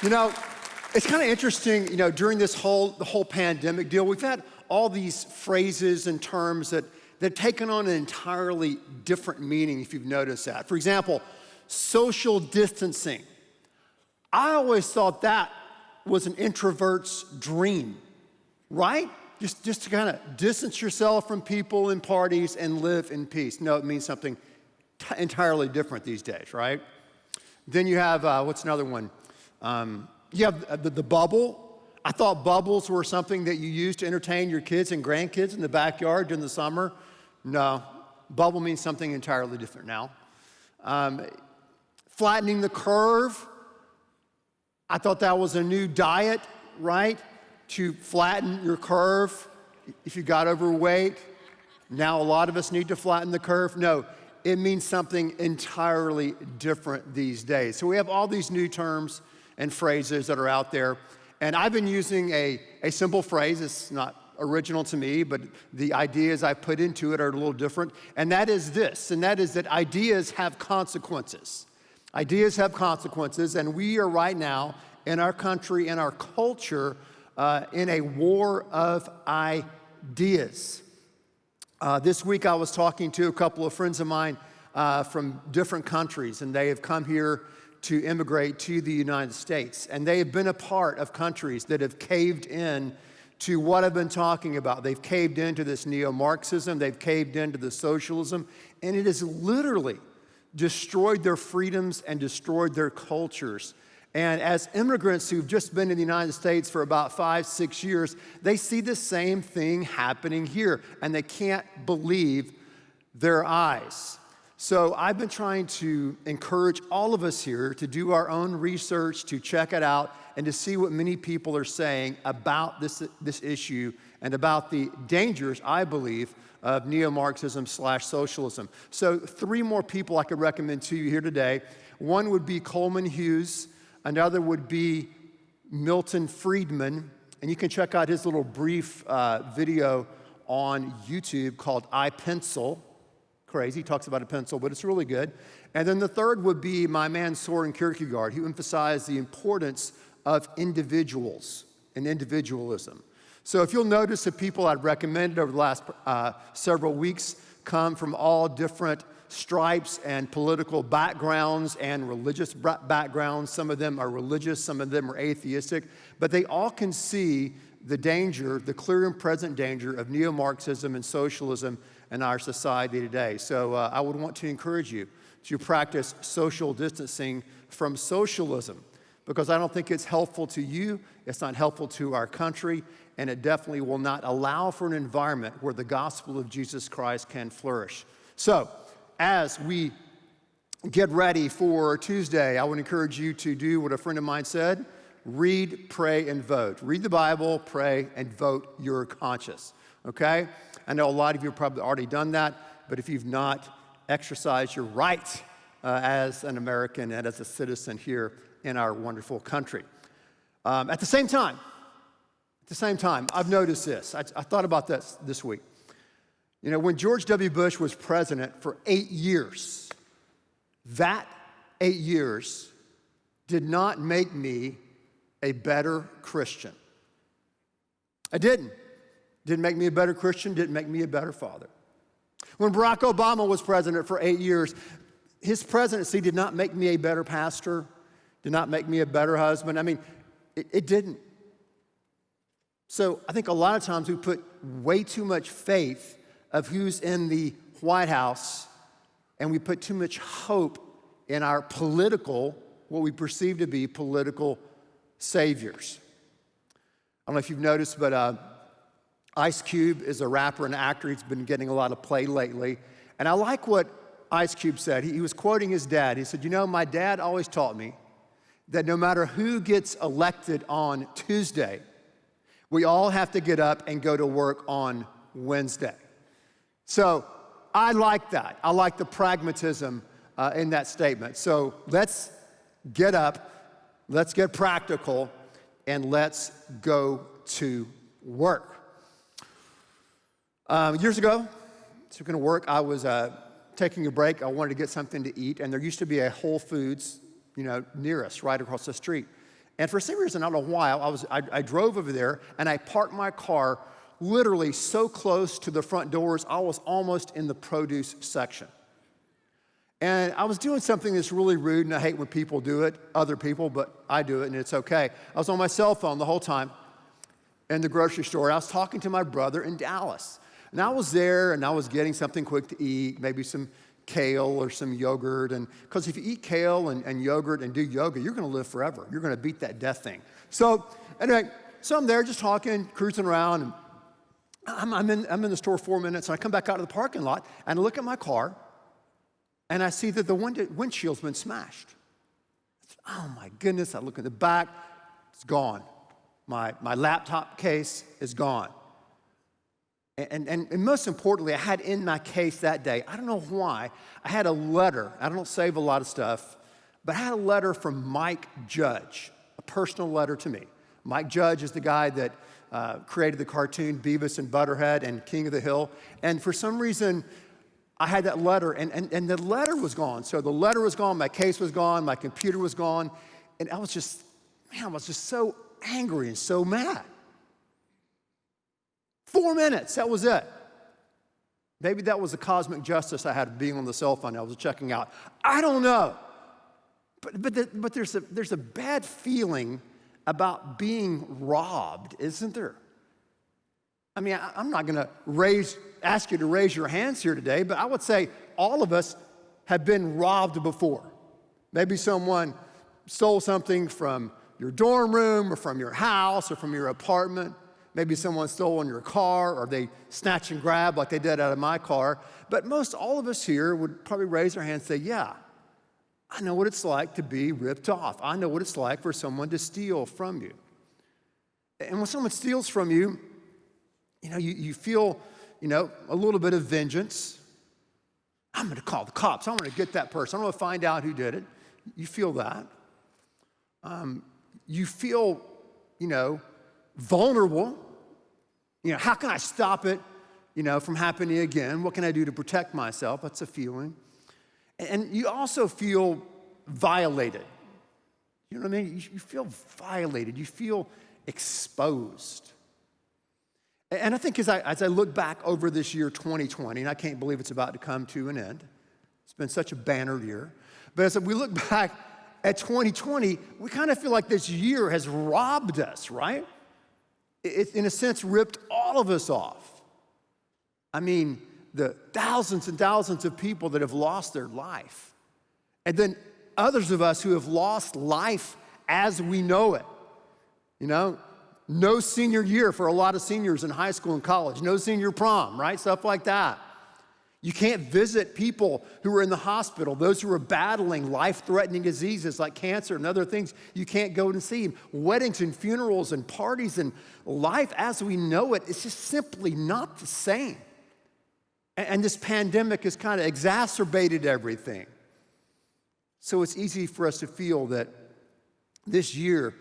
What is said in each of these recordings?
You know, it's kind of interesting, during the whole pandemic deal, we've had all these phrases and terms that have taken on an entirely different meaning, if you've noticed that. For example, social distancing. I always thought that was an introvert's dream, right? Just to kind of distance yourself from people and parties and live in peace. No, it means something entirely different these days, right? Then you have, what's another one? You have the bubble. I thought bubbles were something that you used to entertain your kids and grandkids in the backyard during the summer. No, bubble means something entirely different now. Flattening the curve. I thought that was a new diet, right? To flatten your curve if you got overweight. Now a lot of us need to flatten the curve. No, it means something entirely different these days. So we have all these new terms and phrases that are out there. And I've been using a simple phrase. It's not original to me, but the ideas I put into it are a little different. And that is this, and that is that ideas have consequences. Ideas have consequences, and we are right now in our country, in our culture, in a war of ideas. This week I was talking to a couple of friends of mine from different countries, and they have come here to immigrate to the United States. And they have been a part of countries that have caved in to what I've been talking about. They've caved into this neo-Marxism, they've caved into the socialism, and it has literally destroyed their freedoms and destroyed their cultures. And as immigrants who've just been in the United States for about 5-6 years, they see the same thing happening here, and they can't believe their eyes. So I've been trying to encourage all of us here to do our own research, to check it out, and to see what many people are saying about this issue and about the dangers, I believe, of neo-Marxism/socialism. So 3 more people I could recommend to you here today. One would be Coleman Hughes. Another would be Milton Friedman. And you can check out his little brief video on YouTube called I Pencil. Crazy, he talks about a pencil, but it's really good. And then the third would be my man Soren Kierkegaard, who emphasized the importance of individuals and individualism. So if you'll notice, the people I've recommended over the last several weeks come from all different stripes and political backgrounds and religious backgrounds. Some of them are religious, some of them are atheistic, but they all can see the danger, the clear and present danger of neo-Marxism and socialism in our society today. So I would want to encourage you to practice social distancing from socialism, because I don't think it's helpful to you, it's not helpful to our country, and it definitely will not allow for an environment where the gospel of Jesus Christ can flourish. So as we get ready for Tuesday, I would encourage you to do what a friend of mine said: read, pray, and vote. Read the Bible, pray, and vote your conscience, okay? I know a lot of you have probably already done that, but if you've not, exercise your right as an American and as a citizen here in our wonderful country. At the same time, I've noticed this. I thought about this week. When George W. Bush was president for 8 years, that 8 years did not make me a better Christian. I didn't. Didn't make me a better Christian, didn't make me a better father. When Barack Obama was president for 8 years, his presidency did not make me a better pastor, did not make me a better husband. I mean, it didn't. So I think a lot of times we put way too much faith of who's in the White House, and we put too much hope in our what we perceive to be political saviors. I don't know if you've noticed, but Ice Cube is a rapper and actor. He's been getting a lot of play lately. And I like what Ice Cube said. He was quoting his dad. He said, my dad always taught me that no matter who gets elected on Tuesday, we all have to get up and go to work on Wednesday. So I like that. I like the pragmatism in that statement. So let's get up, let's get practical, and let's go to work. Years ago, speaking of work, I was taking a break. I wanted to get something to eat, and there used to be a Whole Foods, near us, right across the street. And for some reason, I don't know why, I drove over there and I parked my car literally so close to the front doors, I was almost in the produce section. And I was doing something that's really rude, and I hate when people do it, other people, but I do it, and it's okay. I was on my cell phone the whole time in the grocery store. I was talking to my brother in Dallas. And I was there, and I was getting something quick to eat, maybe some kale or some yogurt. And because if you eat kale and yogurt and do yoga, you're going to live forever. You're going to beat that death thing. So anyway, so I'm there just talking, cruising around, and I'm in the store 4 minutes, and I come back out of the parking lot, and I look at my car, and I see that the windshield's been smashed. Oh my goodness, I look at the back, it's gone. My laptop case is gone. And most importantly, I had in my case that day, I don't know why, I had a letter. I don't save a lot of stuff, but I had a letter from Mike Judge, a personal letter to me. Mike Judge is the guy that created the cartoon Beavis and Butterhead and King of the Hill. And for some reason, I had that letter, and the letter was gone. So the letter was gone, my case was gone, my computer was gone, and I was just so angry and so mad. 4 minutes, that was it. Maybe that was the cosmic justice I had being on the cell phone I was checking out. I don't know. But there's a bad feeling about being robbed, isn't there? I mean, I'm not going to ask you to raise your hands here today, but I would say all of us have been robbed before. Maybe someone stole something from your dorm room or from your house or from your apartment. Maybe someone stole your car, or they snatch and grab like they did out of my car. But most all of us here would probably raise our hands and say, yeah, I know what it's like to be ripped off. I know what it's like for someone to steal from you. And when someone steals from you, you feel, a little bit of vengeance. I'm going to call the cops. I'm going to get that person. I'm going to find out who did it. You feel that. You feel, vulnerable. How can I stop it, from happening again? What can I do to protect myself? That's a feeling. And you also feel violated. You know what I mean? You feel violated. You feel exposed. And I think as I look back over this year 2020, and I can't believe it's about to come to an end. It's been such a banner year. But as we look back at 2020, we kind of feel like this year has robbed us, right? It, in a sense, ripped all of us off. I mean, the thousands and thousands of people that have lost their life. And then others of us who have lost life as we know it. No senior year for a lot of seniors in high school and college. No senior prom, right? Stuff like that. You can't visit people who are in the hospital, those who are battling life-threatening diseases like cancer and other things. You can't go and see them. Weddings and funerals and parties and life as we know it, it's just simply not the same. And this pandemic has kind of exacerbated everything. So it's easy for us to feel that this year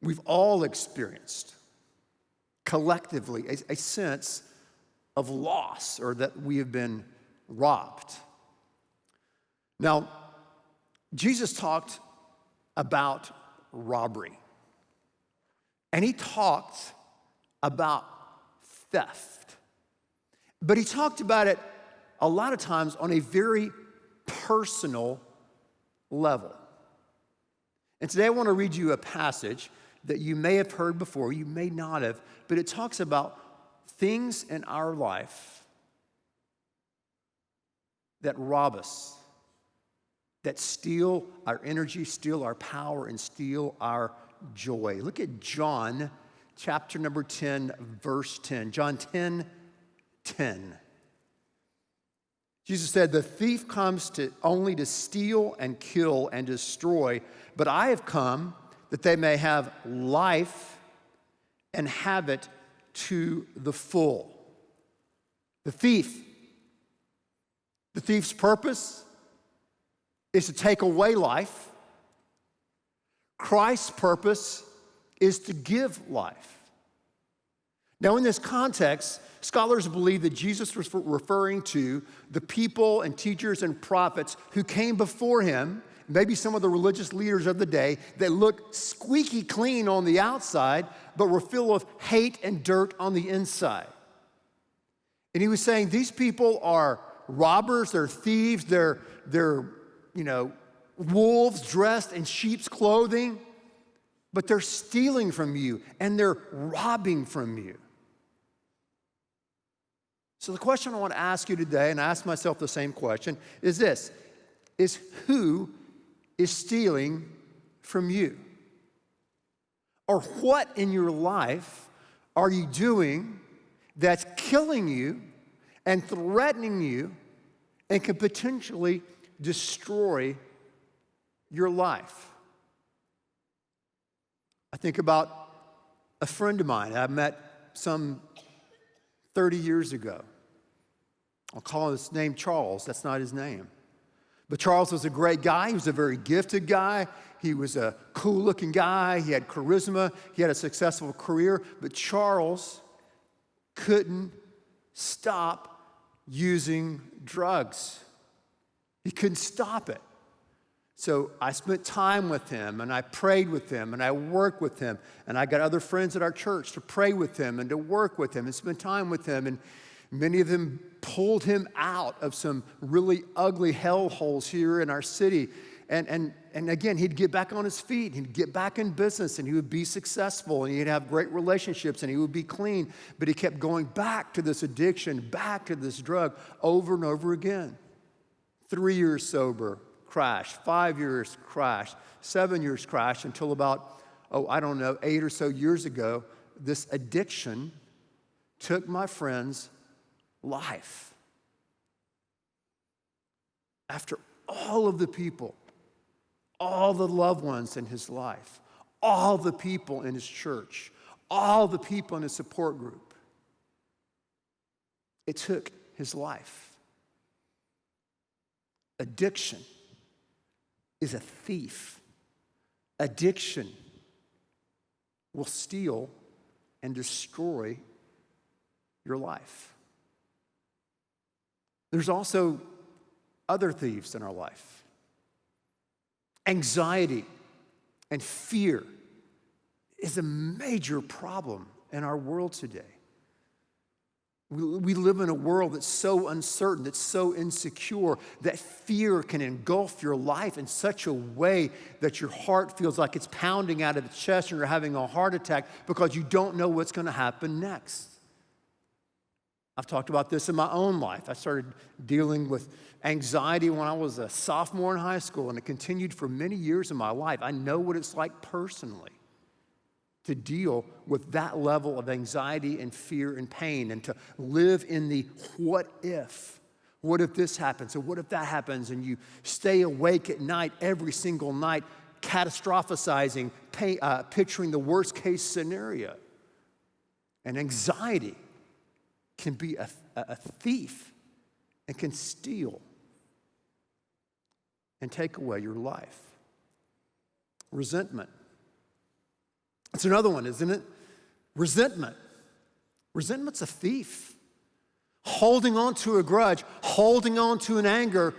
we've all experienced collectively a sense of loss, or that we have been robbed. Now, Jesus talked about robbery, and he talked about theft, but he talked about it a lot of times on a very personal level. And today I want to read you a passage that you may have heard before, you may not have, but it talks about things in our life that rob us, that steal our energy, steal our power, and steal our joy. Look at John chapter number 10, verse 10. John 10:10. Jesus said, "The thief comes only to steal and kill and destroy, but I have come that they may have life and have it to the full." The thief's purpose is to take away life. Christ's purpose is to give life. Now, in this context, scholars believe that Jesus was referring to the people and teachers and prophets who came before him maybe some of the religious leaders of the day that looked squeaky clean on the outside, but were filled with hate and dirt on the inside. And he was saying, these people are robbers, they're thieves, they're wolves dressed in sheep's clothing, but they're stealing from you and they're robbing from you. So the question I want to ask you today, and I ask myself the same question, is this: is who is stealing from you? Or what in your life are you doing that's killing you and threatening you and can potentially destroy your life? I think about a friend of mine I met some 30 years ago. I'll call his name Charles. That's not his name. But Charles was a great guy. He was a very gifted guy. He was a cool-looking guy. He had charisma. He had a successful career. But Charles couldn't stop using drugs. He couldn't stop it. So I spent time with him, and I prayed with him, and I worked with him, and I got other friends at our church to pray with him and to work with him and spend time with him. And many of them pulled him out of some really ugly hellholes here in our city. And again, he'd get back on his feet, he'd get back in business, and he would be successful, and he'd have great relationships, and he would be clean. But he kept going back to this addiction, back to this drug over and over again. 3 years sober, crash. 5 years, crash. 7 years, crash, until about, 8 or so years ago, this addiction took my friend's life. After all of the people, all the loved ones in his life, all the people in his church, all the people in his support group, it took his life. Addiction is a thief. Addiction will steal and destroy your life. There's also other thieves in our life. Anxiety and fear is a major problem in our world today. We live in a world that's so uncertain, that's so insecure, that fear can engulf your life in such a way that your heart feels like it's pounding out of its chest and you're having a heart attack because you don't know what's going to happen next. I've talked about this in my own life. I started dealing with anxiety when I was a sophomore in high school, and it continued for many years in my life. I know what it's like personally to deal with that level of anxiety and fear and pain, and to live in the what if. What if this happens? And what if that happens? And you stay awake at night, every single night, catastrophizing, picturing the worst case scenario. And anxiety can be a thief and can steal and take away your life. Resentment. It's another one, isn't it? Resentment. Resentment's a thief. Holding on to a grudge, holding on to an anger,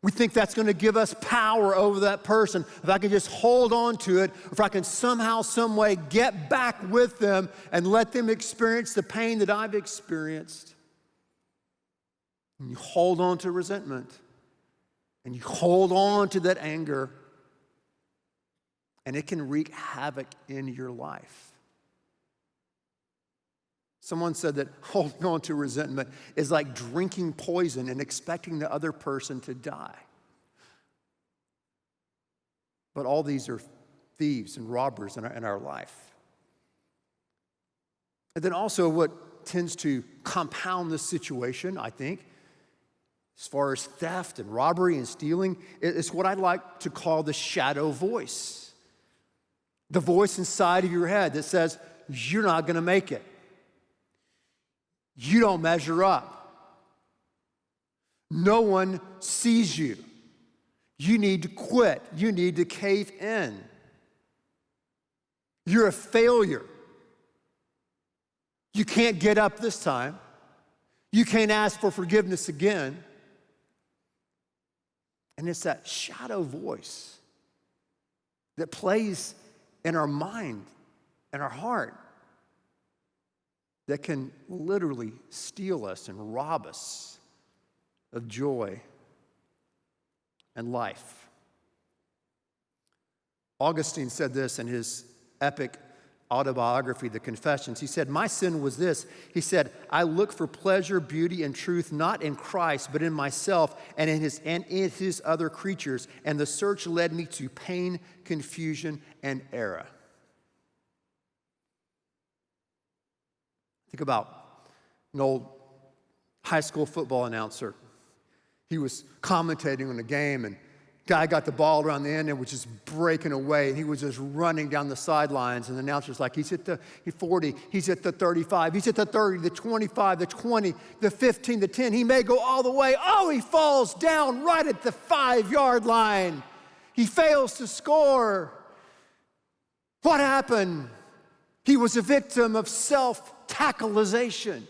we think that's going to give us power over that person. If I can just hold on to it, if I can somehow, some way get back with them and let them experience the pain that I've experienced. And you hold on to resentment, and you hold on to that anger, and it can wreak havoc in your life. Someone said that holding on to resentment is like drinking poison and expecting the other person to die. But all these are thieves and robbers in our life. And then also what tends to compound this situation, I think, as far as theft and robbery and stealing, is what I like to call the shadow voice. The voice inside of your head that says, you're not going to make it. You don't measure up. No one sees you. You need to quit. You need to cave in. You're a failure. You can't get up this time. You can't ask for forgiveness again. And it's that shadow voice that plays in our mind and our heart that can literally steal us and rob us of joy and life. Augustine said this in his epic autobiography, The Confessions. He said, "My sin was this." He said, "I look for pleasure, beauty, and truth not in Christ, but in myself and in his other creatures. And the search led me to pain, confusion, and error." Think about an old high school football announcer. He was commentating on a game, and guy got the ball around the end and was just breaking away. He was just running down the sidelines, and the announcer's like, he's at the 40, he's at the 35, he's at the 30, the 25, the 20, the 15, the 10. He may go all the way. Oh, he falls down right at the 5-yard line. He fails to score. What happened? He was a victim of self-tackleization,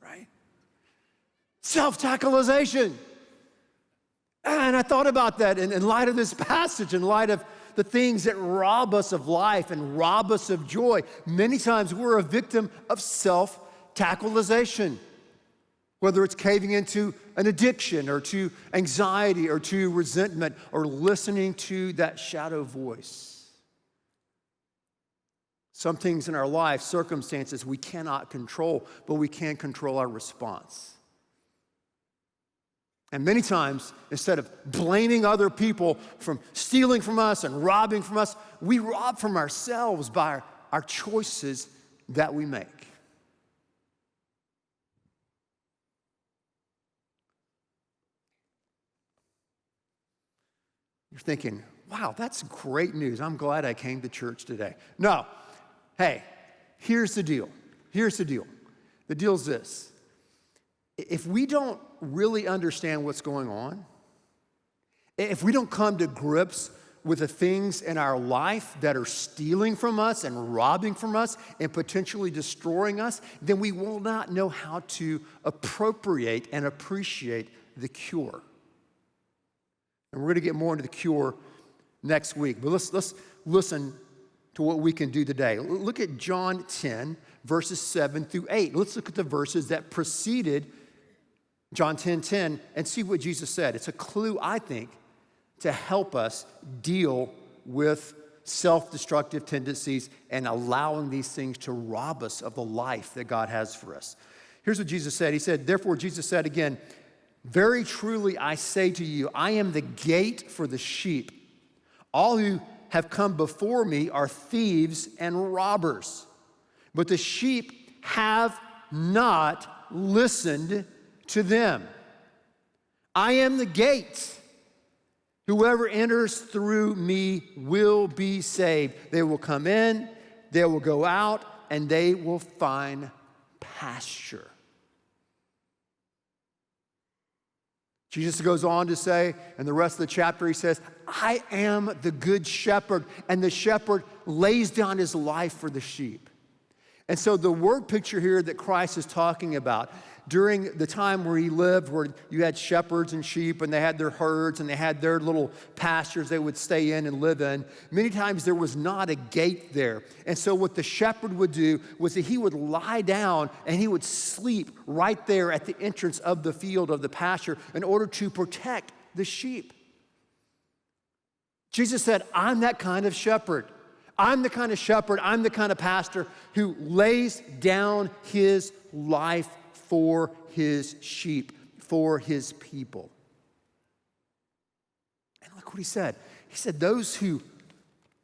right? Self-tackleization. And I thought about that in light of this passage, in light of the things that rob us of life and rob us of joy. Many times we're a victim of self-tackleization, whether it's caving into an addiction or to anxiety or to resentment or listening to that shadow voice. Some things in our life, circumstances we cannot control, but we can control our response. And many times, instead of blaming other people from stealing from us and robbing from us, we rob from ourselves by our choices that we make. You're thinking, wow, that's great news. I'm glad I came to church today. No. Hey, here's the deal. Here's the deal. The deal's this. If we don't really understand what's going on, if we don't come to grips with the things in our life that are stealing from us and robbing from us and potentially destroying us, then we will not know how to appropriate and appreciate the cure. And we're going to get more into the cure next week. But let's listen to what we can do today. Look at John 10, verses 7 through 8. Let's look at the verses that preceded John 10:10 and see what Jesus said. It's a clue, I think, to help us deal with self-destructive tendencies and allowing these things to rob us of the life that God has for us. Here's what Jesus said. He said, therefore, Jesus said again, very truly I say to you, I am the gate for the sheep. All who have come before me are thieves and robbers, but the sheep have not listened to them. I am the gate. Whoever enters through me will be saved. They will come in, they will go out, and they will find pasture. Jesus goes on to say, in the rest of the chapter, he says, I am the good shepherd, and the shepherd lays down his life for the sheep. And so the word picture here that Christ is talking about, during the time where he lived, where you had shepherds and sheep, and they had their herds, and they had their little pastures they would stay in and live in, many times there was not a gate there. And so what the shepherd would do was that he would lie down and he would sleep right there at the entrance of the field of the pasture in order to protect the sheep. Jesus said, I'm that kind of shepherd. I'm the kind of shepherd, I'm the kind of pastor who lays down his life for his sheep, for his people. And look what he said. He said, those who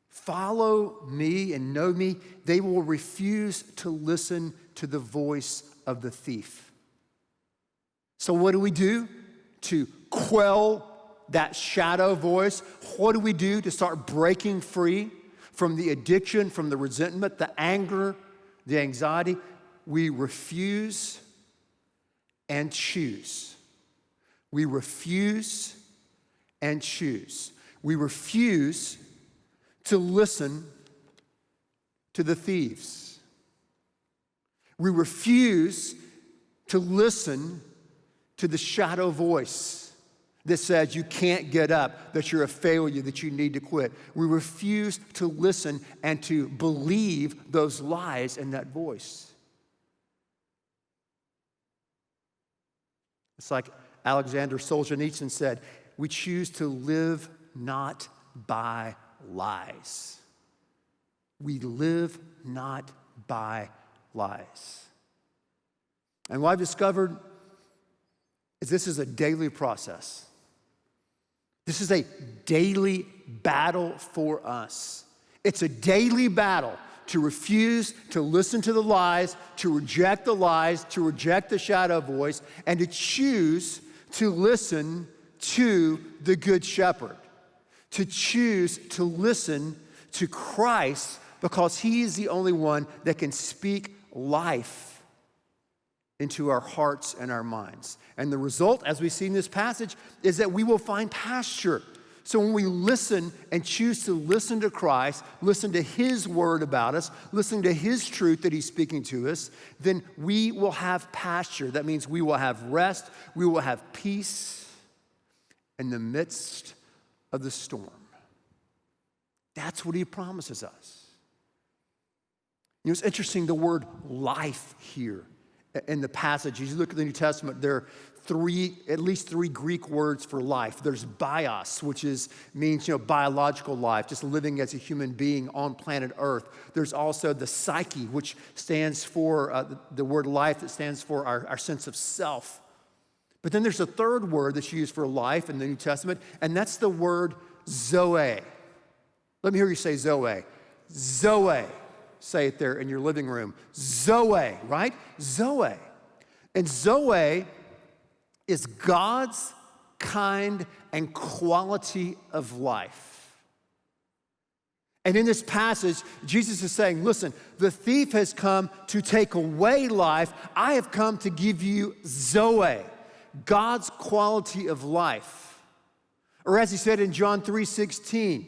follow me and know me, they will refuse to listen to the voice of the thief. So what do we do to quell that shadow voice? What do we do to start breaking free from the addiction, from the resentment, the anger, the anxiety? We refuse and choose. We refuse and choose. We refuse to listen to the thieves. We refuse to listen to the shadow voice. that says you can't get up, that you're a failure, that you need to quit. We refuse to listen and to believe those lies in that voice. It's like Alexander Solzhenitsyn said, we choose to live not by lies. We live not by lies. And what I've discovered is this is a daily process. This is a daily battle for us. It's a daily battle to refuse to listen to the lies, to reject the lies, to reject the shadow voice, and to choose to listen to the Good Shepherd, to choose to listen to Christ because he is the only one that can speak life into our hearts and our minds. And the result, as we see in this passage, is that we will find pasture. So when we listen and choose to listen to Christ, listen to his word about us, listen to his truth that he's speaking to us, then we will have pasture. That means we will have rest, we will have peace in the midst of the storm. That's what he promises us. You know, it's interesting, the word life here in the passage. As you look at the New Testament, there are at least three Greek words for life. There's bios, which means biological life, just living as a human being on planet Earth. There's also the psyche, which stands for the word life, that stands for our sense of self. But then there's a third word that's used for life in the New Testament, and that's the word Zoe. Let me hear you say Zoe. Zoe. Say it there in your living room. Zoe, right? Zoe. And Zoe is God's kind and quality of life. And in this passage, Jesus is saying, listen, the thief has come to take away life. I have come to give you Zoe, God's quality of life. Or as he said in John 3:16,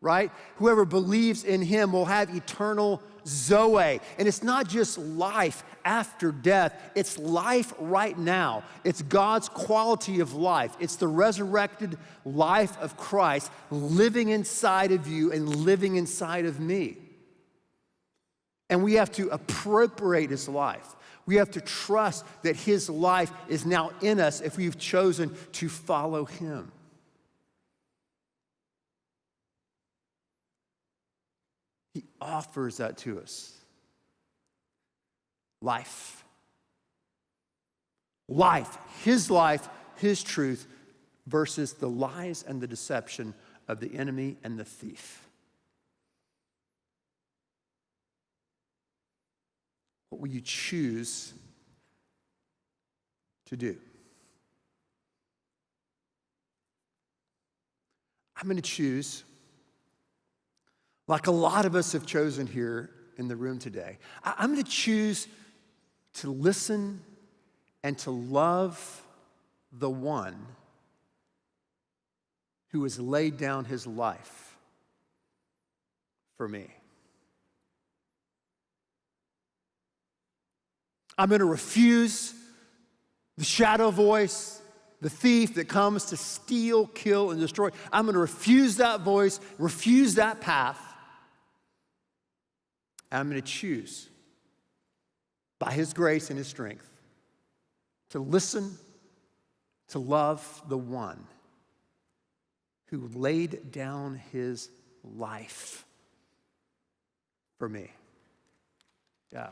right? Whoever believes in him will have eternal Zoe. And it's not just life after death, it's life right now. It's God's quality of life. It's the resurrected life of Christ living inside of you and living inside of me. And we have to appropriate his life. We have to trust that his life is now in us if we've chosen to follow him. He offers that to us. Life. Life, his truth, versus the lies and the deception of the enemy and the thief. What will you choose to do? I'm going to choose, like a lot of us have chosen here in the room today, I'm going to choose to listen and to love the one who has laid down his life for me. I'm going to refuse the shadow voice, the thief that comes to steal, kill, and destroy. I'm going to refuse that voice, refuse that path. I'm going to choose, by his grace and his strength, to listen, to love the one who laid down his life for me. Yeah.